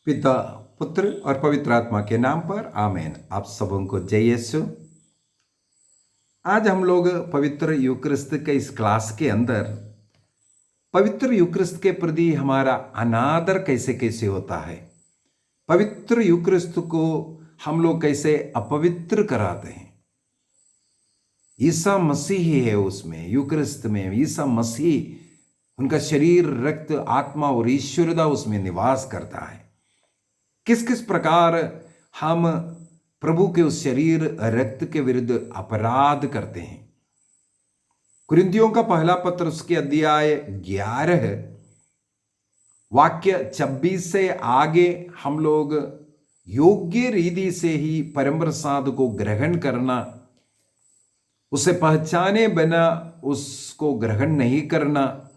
पिता, पुत्र और पवित्र आत्मा के नाम पर आमीन। आप सबों को जय यीशु। आज हम लोग पवित्र यूक्रिस्त के इस क्लास के अंदर पवित्र यूक्रिस्त के प्रति हमारा अनादर कैसे कैसे होता है, पवित्र यूक्रिस्त को हम लोग कैसे अपवित्र कराते हैं। ईसा मसीह है उसमें, यूक्रिस्त में ईसा मसीह, उनका शरीर, रक्त, आत्मा और ईश्वरता उसमें निवास करता है। किस किस प्रकार हम प्रभु के उस शरीर रक्त के विरुद्ध अपराध करते हैं। कुरिन्थियों का पहला पत्र उसके अध्याय 11 वाक्य 26 से आगे हम लोग योग्य रीति से ही परम प्रसाद को ग्रहण करना, उसे पहचाने बिना उसको ग्रहण नहीं करना,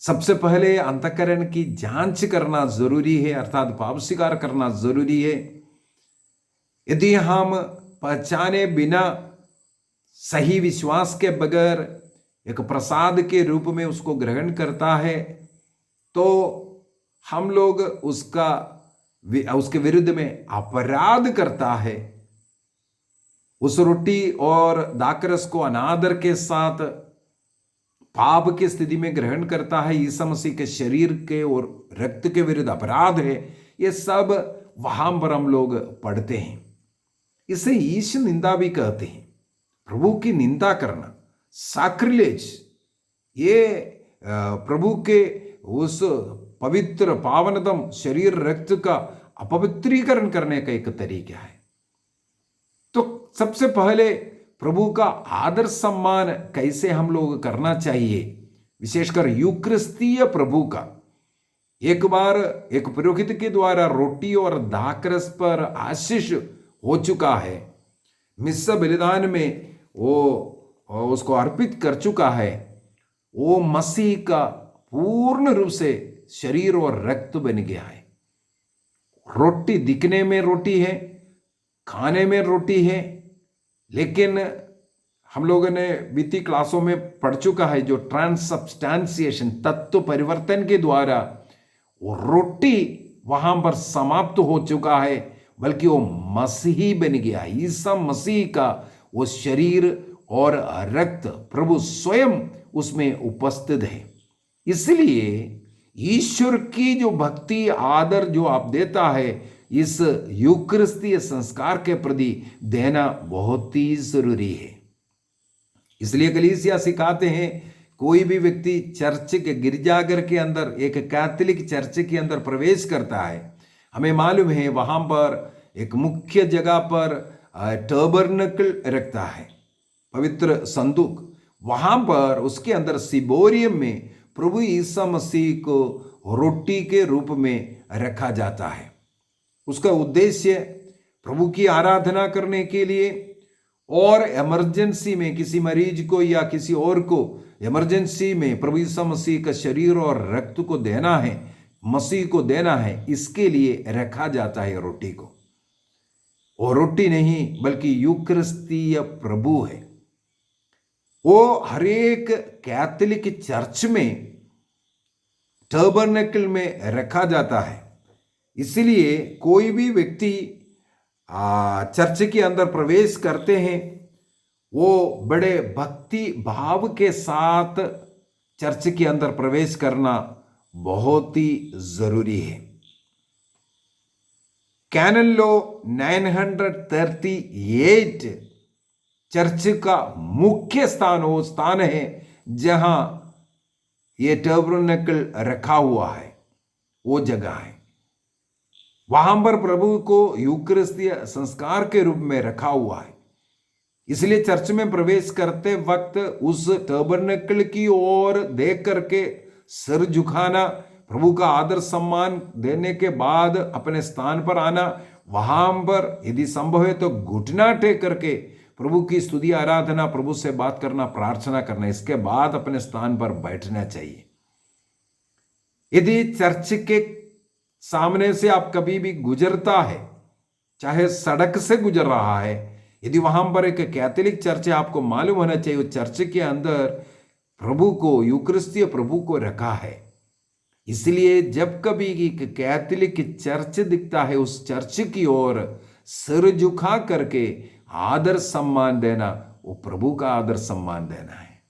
सबसे पहले अंतःकरण की जांच करना जरूरी है, अर्थात पाप स्वीकार करना जरूरी है। यदि हम पहचाने बिना सही विश्वास के बगैर एक प्रसाद के रूप में उसको ग्रहण करता है तो हम लोग उसके विरुद्ध में अपराध करता है। उस रोटी और दाखरस को अनादर के साथ पाप की स्थिति में ग्रहण करता है। ईसा मसीह के शरीर के और रक्त के विरुद्ध अपराध है। ये सब वहां पर हम लोग पढ़ते हैं। इसे ईश निंदा भी कहते हैं। प्रभु की निंदा करना, सैक्रिलेज, ये प्रभु के उस पवित्र पावनतम शरीर रक्त का अपवित्रीकरण करने का एक तरीका है। तो सबसे पहले प्रभु का आदर सम्मान कैसे हम लोग करना चाहिए, विशेषकर यूक्रिस्तीय प्रभु का। एक बार एक पुरोहित के द्वारा रोटी और दाखरस पर आशीष हो चुका है, मिस्सा बलिदान में वो उसको अर्पित कर चुका है। वो मसीह का पूर्ण रूप से शरीर और रक्त बन गया है। रोटी दिखने में रोटी है, खाने में रोटी है, लेकिन हम लोगों ने बीती क्लासों में पढ़ चुका है जो ट्रांससब्सटेंशिएशन, तत्व परिवर्तन के द्वारा वो रोटी वहां पर समाप्त हो चुका है, बल्कि वो मसीही बन गया है। ईसा मसीह का वो शरीर और रक्त प्रभु स्वयं उसमें उपस्थित है। इसलिए ईश्वर की जो भक्ति आदर जो आप देता है, इस यूक्रिस्तीय संस्कार के प्रति देना बहुत ही जरूरी है। इसलिए कलीसिया सिखाते हैं, कोई भी व्यक्ति चर्च के गिरजाघर के अंदर, एक कैथोलिक चर्च के अंदर प्रवेश करता है, हमें मालूम है वहां पर एक मुख्य जगह पर टर्बरनकल रखता है, पवित्र संदूक। वहां पर उसके अंदर सिबोरियम में प्रभु ईसा मसीह को रोटी के रूप में रखा जाता है। उसका उद्देश्य प्रभु की आराधना करने के लिए और इमरजेंसी में किसी मरीज को या किसी और को इमरजेंसी में प्रभु यीशु मसीह का शरीर और रक्त को देना है, मसीह को देना है, इसके लिए रखा जाता है रोटी को। और रोटी नहीं बल्कि यूक्रिस्तीय प्रभु है। वो हरेक कैथोलिक चर्च में टर्बरनेकल में रखा जाता है। इसलिए कोई भी व्यक्ति चर्च के अंदर प्रवेश करते हैं, वो बड़े भक्ति भाव के साथ चर्च के अंदर प्रवेश करना बहुत ही जरूरी है। कैनन लॉ 938 चर्च का मुख्य स्थान वो स्थान है जहां ये टर्बरनेकल रखा हुआ है, वो जगह है। वहां पर प्रभु को यूक्रिस्तीय संस्कार के रूप में रखा हुआ है। इसलिए चर्च में प्रवेश करते वक्त उस टर्बरनेकल की ओर देख करके सिर झुकाना, प्रभु का आदर सम्मान देने के बाद अपने स्थान पर आना, वहां पर यदि संभव है तो घुटना टेक करके प्रभु की स्तुति आराधना, प्रभु से बात करना, प्रार्थना करना, इसके बाद अपने स्थान पर बैठना चाहिए। यदि चर्च के सामने से आप कभी भी गुजरता है, चाहे सड़क से गुजर रहा है, यदि वहां पर एक कैथोलिक चर्च है, आपको मालूम होना चाहिए उस चर्च के अंदर प्रभु को, यूक्रिस्तीय प्रभु को रखा है। इसलिए जब कभी एक कैथोलिक चर्च दिखता है, उस चर्च की ओर सिर झुका करके आदर सम्मान देना, वो प्रभु का आदर सम्मान देना है।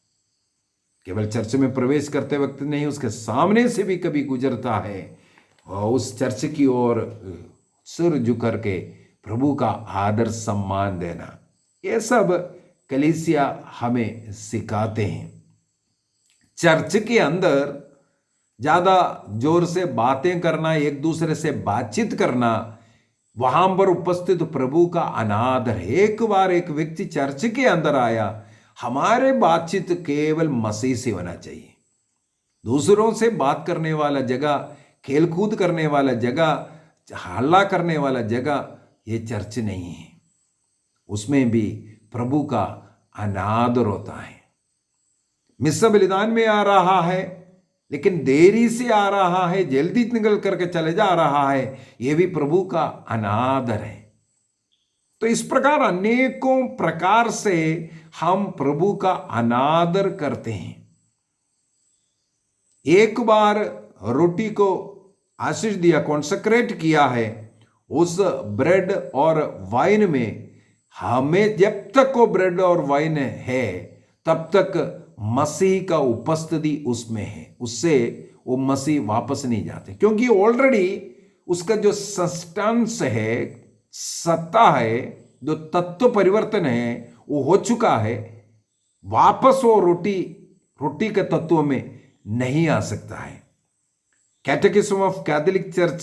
केवल चर्च में प्रवेश करते वक्त नहीं, उसके सामने से भी कभी गुजरता है और उस चर्च की ओर सिर झुक करके प्रभु का आदर सम्मान देना, ये सब कलीसिया हमें सिखाते हैं। चर्च के अंदर ज्यादा जोर से बातें करना, एक दूसरे से बातचीत करना, वहां पर उपस्थित प्रभु का अनादर है। एक बार एक व्यक्ति चर्च के अंदर आया, हमारे बातचीत केवल मसीह से होना चाहिए। दूसरों से बात करने वाला जगह, खेलकूद करने वाला जगह, हल्ला करने वाला जगह, ये चर्च नहीं है। उसमें भी प्रभु का अनादर होता है। मिस्सा बलिदान में आ रहा है, लेकिन देरी से आ रहा है, जल्दी निकल करके चले जा रहा है, यह भी प्रभु का अनादर है। तो इस प्रकार अनेकों प्रकार से हम प्रभु का अनादर करते हैं। एक बार रोटी को आशीष दिया, कॉन्सेक्रेट किया है, उस ब्रेड और वाइन में हमें, जब तक वो ब्रेड और वाइन है तब तक मसीह का उपस्थिति उसमें है, उससे वो मसीह वापस नहीं जाते, क्योंकि ऑलरेडी उसका जो सब्सटेंस है, सत्ता है, जो तत्व परिवर्तन है, वो हो चुका है। वापस वो रोटी के तत्व में नहीं आ सकता है। कैटेकिज्म ऑफ कैथोलिक चर्च,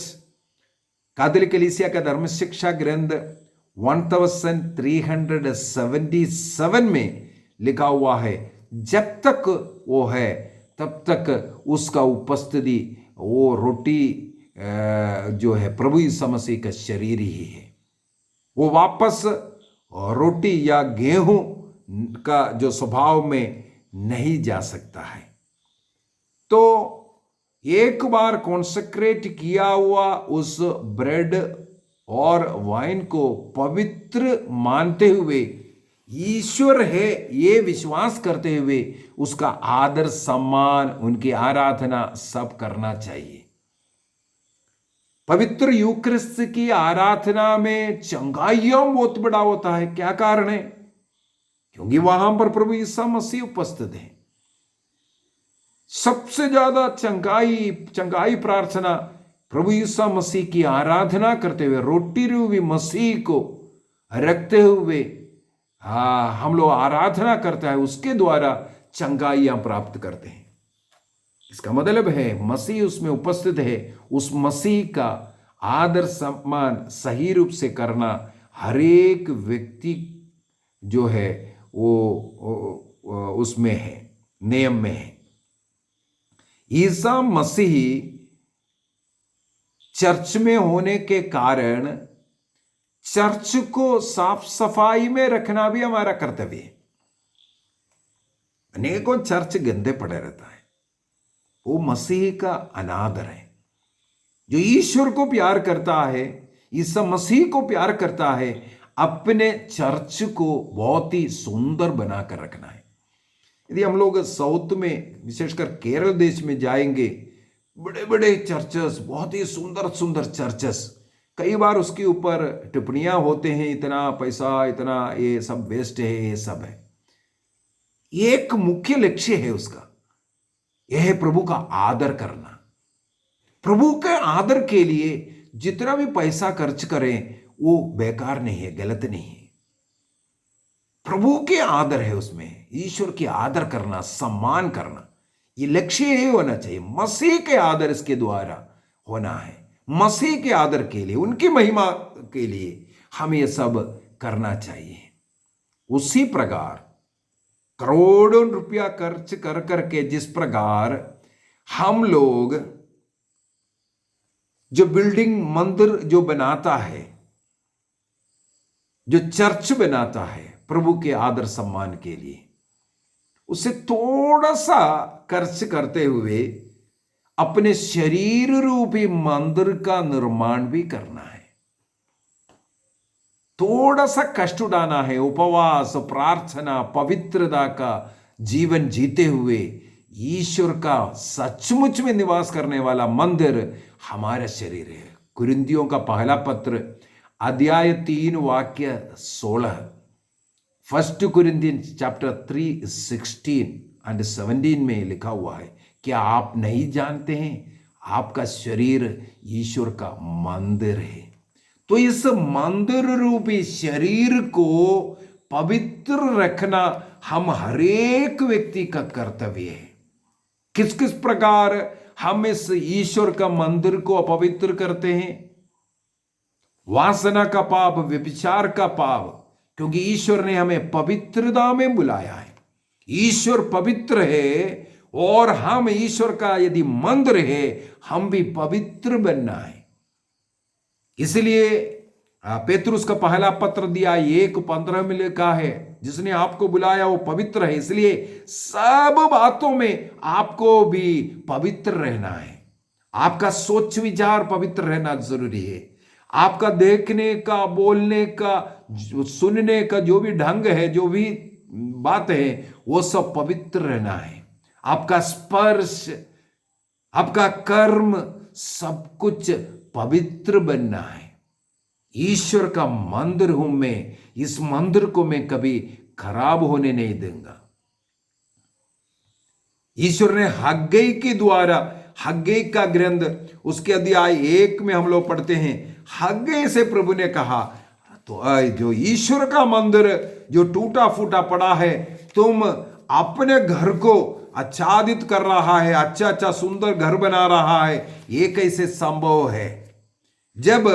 कैथोलिक कलीसिया का धर्म शिक्षा ग्रंथ 1377 में लिखा हुआ है, जब तक वो है तब तक उसका उपस्थिति, वो रोटी जो है प्रभु यीशु मसीह का शरीर ही है। वो वापस रोटी या गेहूं का जो स्वभाव में नहीं जा सकता है। तो एक बार कॉन्सेक्रेट किया हुआ उस ब्रेड और वाइन को पवित्र मानते हुए, ईश्वर है ये विश्वास करते हुए, उसका आदर सम्मान, उनकी आराधना सब करना चाहिए। पवित्र यूक्रिस्त की आराधना में चंगाइयों बहुत बड़ा होता है। क्या कारण है? क्योंकि वहां पर प्रभु यीशु मसीह उपस्थित है। सबसे ज्यादा चंगाई प्रार्थना प्रभु यीशु मसीह की आराधना करते हुए, रोटी रूपी मसीह को रखते हुए हम लोग आराधना करते हैं, उसके द्वारा चंगाइयां प्राप्त करते हैं। इसका मतलब है मसीह उसमें उपस्थित है, उस मसीह का आदर सम्मान सही रूप से करना हर एक व्यक्ति जो है वो उसमें है, नियम में है। ईसा मसीह चर्च में होने के कारण चर्च को साफ सफाई में रखना भी हमारा कर्तव्य है। अनेकों चर्च गंदे पड़े रहता है, वो मसीह का अनादर है। जो ईश्वर को प्यार करता है, ईसा मसीह को प्यार करता है, अपने चर्च को बहुत ही सुंदर बनाकर रखना है। यदि हम लोग साउथ में, विशेषकर केरल देश में जाएंगे, बड़े बड़े चर्चेस, बहुत ही सुंदर सुंदर चर्चेस, कई बार उसके ऊपर टिप्पणियां होते हैं, इतना पैसा, इतना ये सब वेस्ट है, ये सब है। एक मुख्य लक्ष्य है उसका, यह है प्रभु का आदर करना। प्रभु के आदर के लिए जितना भी पैसा खर्च करें वो बेकार नहीं है, गलत नहीं है। प्रभु के आदर है उसमें, ईश्वर की आदर करना, सम्मान करना, ये लक्ष्य ही होना चाहिए। मसीह के आदर इसके द्वारा होना है। मसीह के आदर के लिए, उनकी महिमा के लिए हम ये सब करना चाहिए। उसी प्रकार करोड़ों रुपया खर्च कर करके जिस प्रकार हम लोग जो बिल्डिंग, मंदिर जो बनाता है, जो चर्च बनाता है प्रभु के आदर सम्मान के लिए, उसे थोड़ा सा खर्च करते हुए अपने शरीर रूपी मंदिर का निर्माण भी करना है। थोड़ा सा कष्ट उठाना है, उपवास, प्रार्थना, पवित्रता का जीवन जीते हुए ईश्वर का सचमुच में निवास करने वाला मंदिर हमारा शरीर है। कुरिन्थियों का पहला पत्र अध्याय 3 वाक्य 16, 1 कुरिन्थियंस चैप्टर 3 16 एंड 17 में लिखा हुआ है, क्या आप नहीं जानते हैं आपका शरीर ईश्वर का मंदिर है। तो इस मंदिर रूपी शरीर को पवित्र रखना हम हरेक व्यक्ति का कर्तव्य है। किस किस प्रकार हम इस ईश्वर का मंदिर को अपवित्र करते हैं? वासना का पाप, व्यभिचार का पाप, क्योंकि ईश्वर ने हमें पवित्रता में बुलाया है। ईश्वर पवित्र है और हम ईश्वर का यदि मंदिर है, हम भी पवित्र बनना है। इसलिए पेतरुस का पहला पत्र दिया 1:15 में लिखा है, जिसने आपको बुलाया वो पवित्र है, इसलिए सब बातों में आपको भी पवित्र रहना है। आपका सोच विचार पवित्र रहना जरूरी है। आपका देखने का, बोलने का, सुनने का जो भी ढंग है, जो भी बात है, वो सब पवित्र रहना है। आपका स्पर्श, आपका कर्म, सब कुछ पवित्र बनना है। ईश्वर का मंदिर हूं मैं, इस मंदिर को मैं कभी खराब होने नहीं दूंगा। ईश्वर ने हग्गई के द्वारा, हग्गई का ग्रंथ उसके अध्याय 1 में हम लोग पढ़ते हैं, हग्गई से प्रभु ने कहा, तो जो ईश्वर का मंदिर जो टूटा फूटा पड़ा है, तुम अपने घर को आच्छादित कर रहा है, अच्छा अच्छा सुंदर घर बना रहा है, ये कैसे संभव है? जब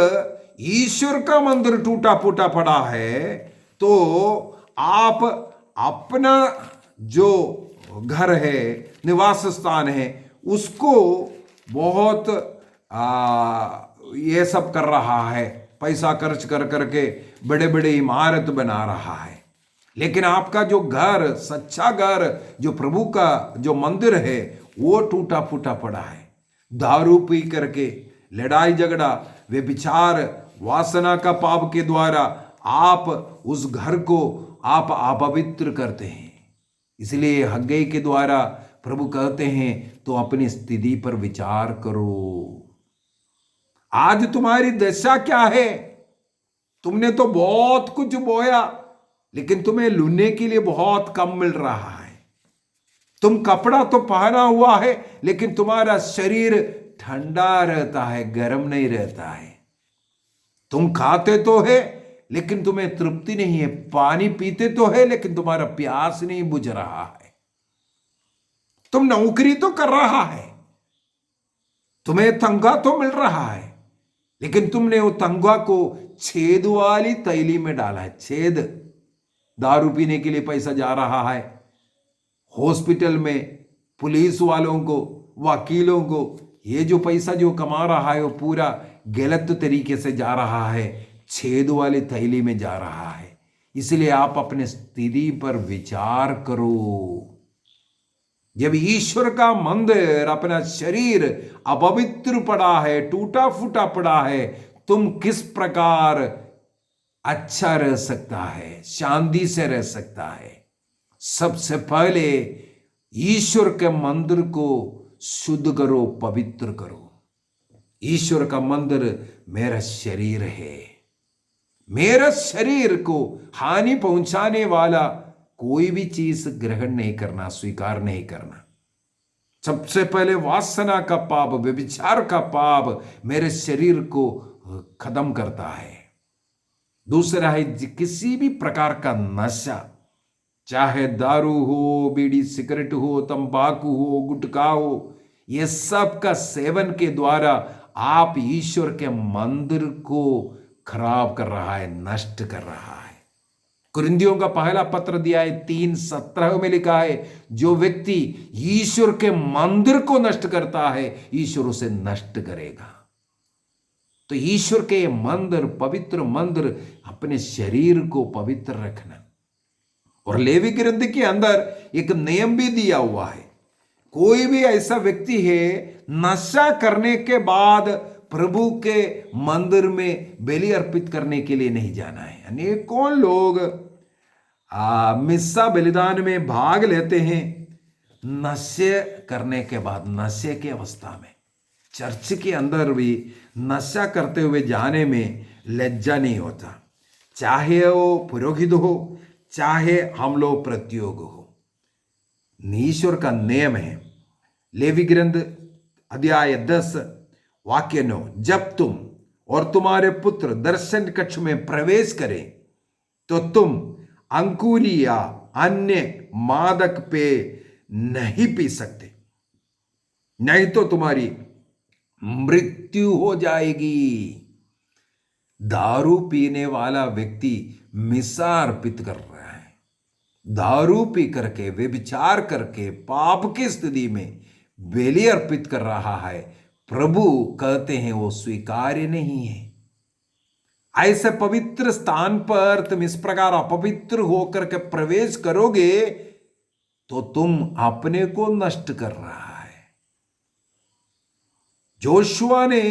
ईश्वर का मंदिर टूटा फूटा पड़ा है, तो आप अपना जो घर है, निवास स्थान है, उसको बहुत ये सब कर रहा है, पैसा खर्च कर करके बड़े बड़े इमारत बना रहा है। लेकिन आपका जो घर, सच्चा घर, जो प्रभु का जो मंदिर है, वो टूटा फूटा पड़ा है। दारू पी करके, लड़ाई झगड़ा, व्यभिचार, वासना का पाप के द्वारा आप उस घर को आप अपवित्र करते हैं। इसलिए हग्गई के द्वारा प्रभु कहते हैं, तो अपनी स्थिति पर विचार करो। आज तुम्हारी दशा क्या है? तुमने तो बहुत कुछ बोया, लेकिन तुम्हें लूने के लिए बहुत कम मिल रहा है। तुम कपड़ा तो पहना हुआ है, लेकिन तुम्हारा शरीर ठंडा रहता है, गर्म नहीं रहता है। तुम खाते तो है, लेकिन तुम्हें तृप्ति नहीं है। पानी पीते तो है, लेकिन तुम्हारा प्यास नहीं बुझ रहा है। तुम नौकरी तो कर रहा है, तुम्हें तनख्वाह तो मिल रहा है, लेकिन तुमने वो तनख्वाह को छेद वाली तैली में डाला है। छेद, दारू पीने के लिए पैसा जा रहा है, हॉस्पिटल में पुलिस वालों को, वकीलों को, ये जो पैसा जो कमा रहा है वो पूरा गलत तरीके से जा रहा है, छेद वाली थैली में जा रहा है। इसलिए आप अपने स्थिति पर विचार करो। जब ईश्वर का मंदिर, अपना शरीर अपवित्र पड़ा है, टूटा फूटा पड़ा है, तुम किस प्रकार अच्छा रह सकता है, शांति से रह सकता है? सबसे पहले ईश्वर के मंदिर को शुद्ध करो, पवित्र करो। ईश्वर का मंदिर मेरा शरीर है। मेरा शरीर को हानि पहुंचाने वाला कोई भी चीज ग्रहण नहीं करना, स्वीकार नहीं करना। सबसे पहले वासना का पाप, व्यभिचार का पाप मेरे शरीर को खत्म करता है। दूसरा है किसी भी प्रकार का नशा, चाहे दारू हो, बीड़ी सिगरेट हो, तंबाकू हो, गुटखा हो, ये सब का सेवन के द्वारा आप ईश्वर के मंदिर को खराब कर रहा है, नष्ट कर रहा है। कुरिन्थियों का पहला पत्र दिया है 3:17 में लिखा है, जो व्यक्ति ईश्वर के मंदिर को नष्ट करता है, ईश्वर उसे नष्ट करेगा। तो ईश्वर के मंदिर, पवित्र मंदिर, अपने शरीर को पवित्र रखना। और लेवी ग्रंथ के अंदर एक नियम भी दिया हुआ है, कोई भी ऐसा व्यक्ति है नशा करने के बाद प्रभु के मंदिर में बलि अर्पित करने के लिए नहीं जाना है। अनेकों लोग मिस्सा बलिदान में भाग लेते हैं, नशे करने के बाद, नशे की अवस्था में चर्च के अंदर भी नशा करते हुए जाने में लज्जा नहीं होता, चाहे वो पुरोहित हो, चाहे हम लोग प्रतियोग हो। ईश्वर का नियम है। लेवी ग्रंथ अध्याय 10 वाक्य 9, जब तुम और तुम्हारे पुत्र दर्शन कक्ष में प्रवेश करें तो तुम अंकुरी या अन्य मादक पेय नहीं पी सकते, नहीं तो तुम्हारी मृत्यु हो जाएगी। दारू पीने वाला व्यक्ति मिसा अर्पित कर रहा है, दारू पी करके, व्यभिचार करके, पाप की स्थिति में बलि अर्पित कर रहा है। प्रभु कहते हैं वो स्वीकार्य नहीं है। ऐसे पवित्र स्थान पर तुम इस प्रकार अपवित्र होकर के प्रवेश करोगे तो तुम अपने को नष्ट कर रहा है। जोशुआ ने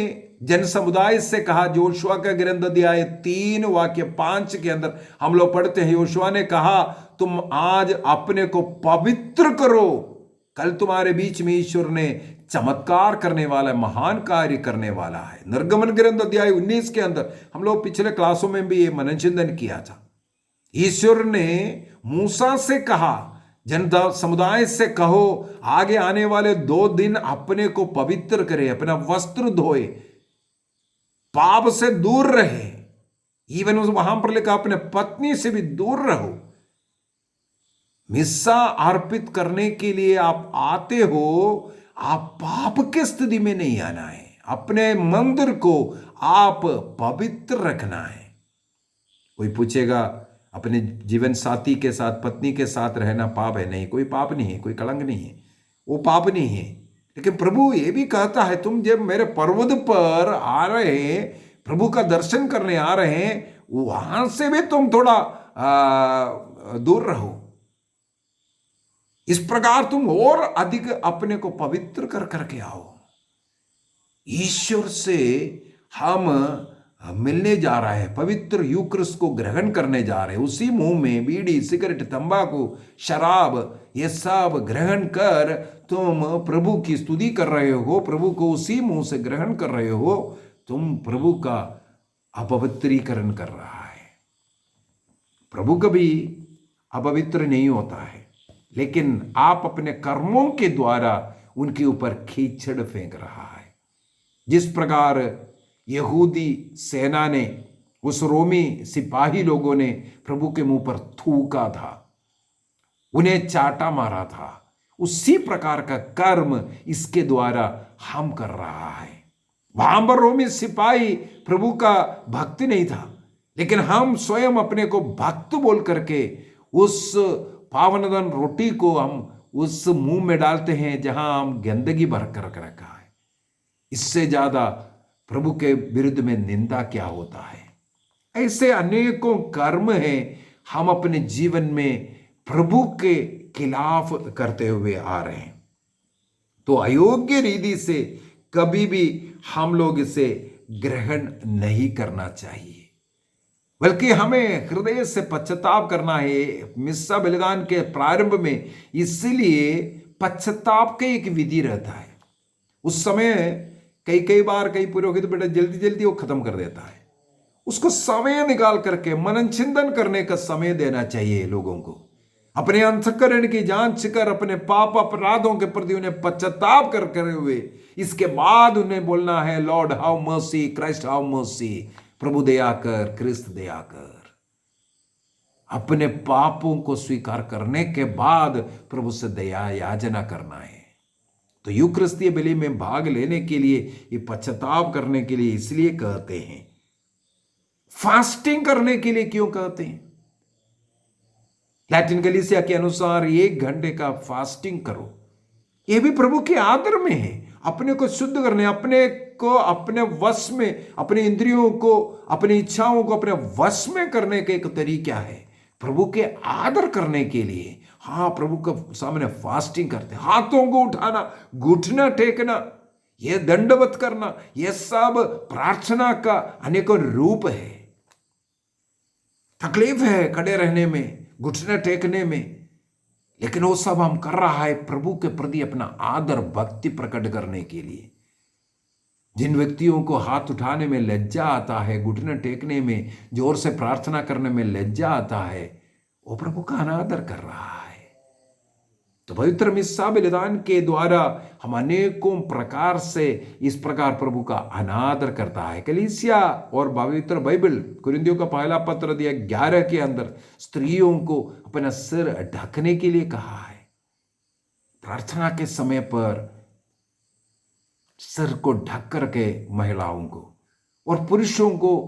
जन समुदाय से कहा, जोशुआ का ग्रंथ अध्याय 3 वाक्य 5 के अंदर हम लोग पढ़ते हैं, योशुआ ने कहा तुम आज अपने को पवित्र करो, कल तुम्हारे बीच में ईश्वर ने चमत्कार करने वाला, महान कार्य करने वाला है। निर्गमन ग्रंथ अध्याय 19 के अंदर हम लोग पिछले क्लासों में भी ये मननचिंतन किया था। ईश्वर ने मूसा से कहा, जन समुदाय से कहो आगे आने वाले 2 दिन अपने को पवित्र करे, अपना वस्त्र धोए, पाप से दूर रहे। इवन वहां पर लिखा अपने पत्नी से भी दूर रहो। मिस्सा अर्पित करने के लिए आप आते हो, आप पाप की स्थिति में नहीं आना है, अपने मंदिर को आप पवित्र रखना है। कोई पूछेगा अपने जीवन साथी के साथ, पत्नी के साथ रहना पाप है? नहीं, कोई पाप नहीं है, कोई कलंक नहीं है, वो पाप नहीं है। लेकिन प्रभु ये भी कहता है तुम जब मेरे पर्वत पर आ रहे हैं, प्रभु का दर्शन करने आ रहे हैं, वहां से भी तुम थोड़ा दूर रहो। इस प्रकार तुम और अधिक अपने को पवित्र कर करके आओ। ईश्वर से हम मिलने जा रहे हैं, पवित्र यूक्रिस्ट को ग्रहण करने जा रहे हैं। उसी मुंह में बीड़ी, सिगरेट, तंबाकू, शराब, ये सब ग्रहण कर तुम प्रभु की स्तुति कर रहे हो, प्रभु को उसी मुंह से ग्रहण कर रहे हो, तुम प्रभु का अपवित्रीकरण कर रहा है। प्रभु कभी अपवित्र नहीं होता है, लेकिन आप अपने कर्मों के द्वारा उनके ऊपर कीचड़ फेंक रहा है। जिस प्रकार यहूदी सेना ने, उस रोमी सिपाही लोगों ने प्रभु के मुंह पर थूका था, उन्हें चाटा मारा था, उसी प्रकार का कर्म इसके द्वारा हम कर रहा है। वहां पर रोमी सिपाही प्रभु का भक्त नहीं था, लेकिन हम स्वयं अपने को भक्त बोल करके उस पावनदन रोटी को हम उस मुंह में डालते हैं जहां हम गंदगी भर कर रखा है। इससे ज्यादा प्रभु के विरुद्ध में निंदा क्या होता है? ऐसे अनेकों कर्म हैं हम अपने जीवन में प्रभु के खिलाफ करते हुए आ रहे हैं। तो अयोग्य रीति से कभी भी हम लोग इसे ग्रहण नहीं करना चाहिए, बल्कि हमें हृदय से पश्चाताप करना है। मिस्सा बलिदान के प्रारंभ में इसलिए पश्चाताप का एक विधि रहता है। उस समय कई बार कई पुरोहित बेटा जल्दी जल्दी वो खत्म कर देता है। उसको समय निकाल करके मनन चिंतन करने का समय देना चाहिए लोगों को, अपने अंतःकरण की जांच कर अपने पाप अपराधों के प्रति उन्हें पश्चाताप कर हुए इसके बाद उन्हें बोलना है, Lord have mercy, Christ have mercy, प्रभु दया कर, क्रिस्त दया कर। अपने पापों को स्वीकार करने के बाद प्रभु से दया याचना करना है। तो यूक्रिस्तीय बलि में भाग लेने के लिए, ये पश्चाताप करने के लिए इसलिए कहते हैं। फास्टिंग करने के लिए क्यों कहते हैं? लैटिन कलीसिया के अनुसार 1 घंटे का फास्टिंग करो, यह भी प्रभु के आदर में है। अपने को शुद्ध करने, अपने को अपने वश में, अपने इंद्रियों को, अपनी इच्छाओं को अपने वश में करने का एक तरीका है, प्रभु के आदर करने के लिए। हाँ, प्रभु के सामने फास्टिंग करते, हाथों को उठाना, घुटना टेकना, यह दंडवत करना, यह सब प्रार्थना का अनेकों रूप है। तकलीफ है खड़े रहने में, घुटना टेकने में, लेकिन वो सब हम कर रहा है प्रभु के प्रति अपना आदर भक्ति प्रकट करने के लिए। जिन व्यक्तियों को हाथ उठाने में लज्जा आता है, घुटने टेकने में, जोर से प्रार्थना करने में लज्जा आता है, वो प्रभु का अनादर कर रहा है। तो पवित्र मिस्सा बलिदान के द्वारा हम अनेकों प्रकार से इस प्रकार प्रभु का अनादर करता है। कलीसिया और पवित्र बाइबल कुरिन्थियों का पहला पत्र अध्याय 11 के अंदर स्त्रियों को अपना सिर ढकने के लिए कहा है। प्रार्थना के समय पर सिर को ढक करके महिलाओं को, और पुरुषों को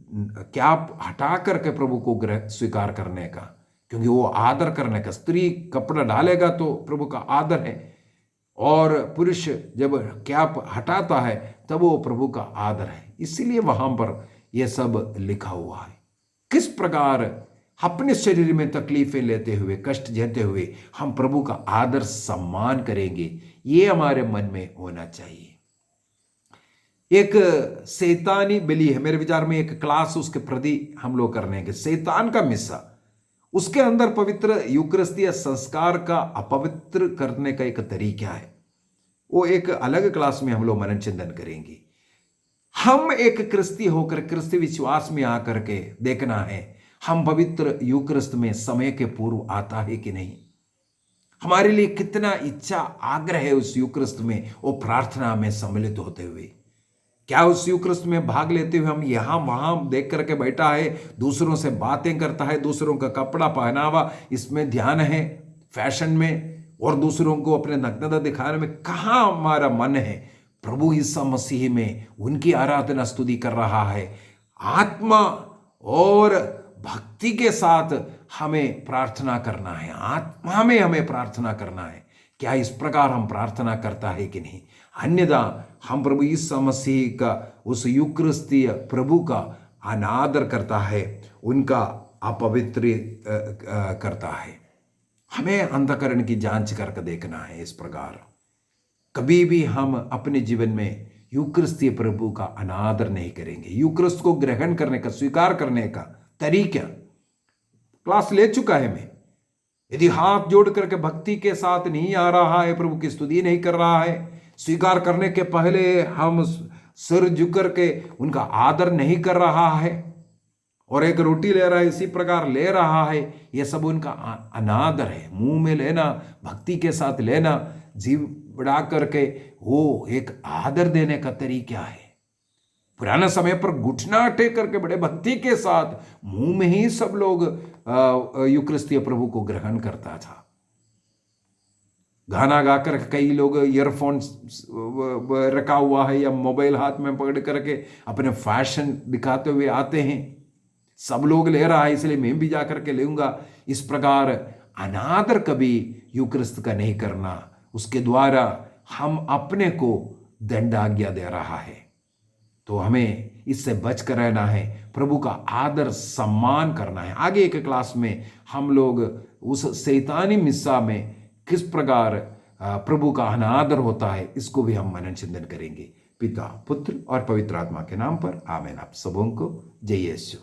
कैप हटा करके प्रभु को स्वीकार करने का, क्योंकि वो आदर करने का। स्त्री कपड़ा डालेगा तो प्रभु का आदर है, और पुरुष जब कैप हटाता है तब वो प्रभु का आदर है। इसीलिए वहां पर यह सब लिखा हुआ है। किस प्रकार अपने शरीर में तकलीफें लेते हुए, कष्ट झेलते हुए हम प्रभु का आदर सम्मान करेंगे, ये हमारे मन में होना चाहिए। एक शैतानी बलि है, मेरे विचार में एक क्लास उसके प्रति हम लोग करने के, शैतान का मिस्सा, उसके अंदर पवित्र यूकरिस्तीय संस्कार का अपवित्र करने का एक तरीका है। वो एक अलग क्लास में हम लोग मनन चिंतन करेंगे। हम एक क्रिस्ती होकर, क्रिस्ती विश्वास में आकर के देखना है हम पवित्र यूकरिस्त में समय के पूर्व आता है कि नहीं। हमारे लिए कितना इच्छा आग्रह है उस यूकरिस्त में, वो प्रार्थना में सम्मिलित होते हुए। क्या उस यूकरिस्त में भाग लेते हुए हम यहाँ वहाँ देख करके बैठा है, दूसरों से बातें करता है, दूसरों का कपड़ा पहनावा इसमें ध्यान है, फैशन में, और दूसरों को अपने नग्नता दिखाने में कहाँ हमारा मन है। प्रभु यीशु मसीह में उनकी आराधना स्तुति कर रहा है। आत्मा और भक्ति के साथ हमें प्रार्थना करना है, आत्मा में हमें प्रार्थना करना है। क्या इस प्रकार हम प्रार्थना करता है कि नहीं? अन्यथा हम प्रभु यीशु मसीह का, उस यूकरिस्तीय प्रभु का अनादर करता है, उनका अपवित्र करता है। हमें अंतःकरण की जांच करके देखना है। इस प्रकार कभी भी हम अपने जीवन में यूकरिस्तीय प्रभु का अनादर नहीं करेंगे। यूकरिस्त को ग्रहण करने का, स्वीकार करने का तरीका क्लास ले चुका है मैं। यदि हाथ जोड़ करके भक्ति के साथ नहीं आ रहा है, प्रभु की स्तुति नहीं कर रहा है, स्वीकार करने के पहले हम सिर झुक करके उनका आदर नहीं कर रहा है, और एक रोटी ले रहा है इसी प्रकार ले रहा है, यह सब उनका अनादर है। मुंह में लेना, भक्ति के साथ लेना, जीव बढ़ा करके वो एक आदर देने का तरीका है। पुराना समय पर घुटना टेक करके बड़े भक्ति के साथ मुंह में ही सब लोग यूकरिस्तीय प्रभु को ग्रहण करता था। गाना गाकर कई लोग ईयरफोन रखा हुआ है या मोबाइल हाथ में पकड़ करके अपने फैशन दिखाते हुए आते हैं। सब लोग ले रहा है इसलिए मैं भी जा करके लेऊंगा। इस प्रकार अनादर कभी यूकरिस्त का नहीं करना, उसके द्वारा हम अपने को दंडाज्ञा दे रहा है। तो हमें इससे बच कर रहना है, प्रभु का आदर सम्मान करना है। आगे एक क्लास में हम लोग उस शैतानी मिस्सा में किस प्रकार प्रभु का अनादर होता है, इसको भी हम मनन चिंतन करेंगे। पिता, पुत्र और पवित्र आत्मा के नाम पर आमीन। आप सबों को जय यीशु।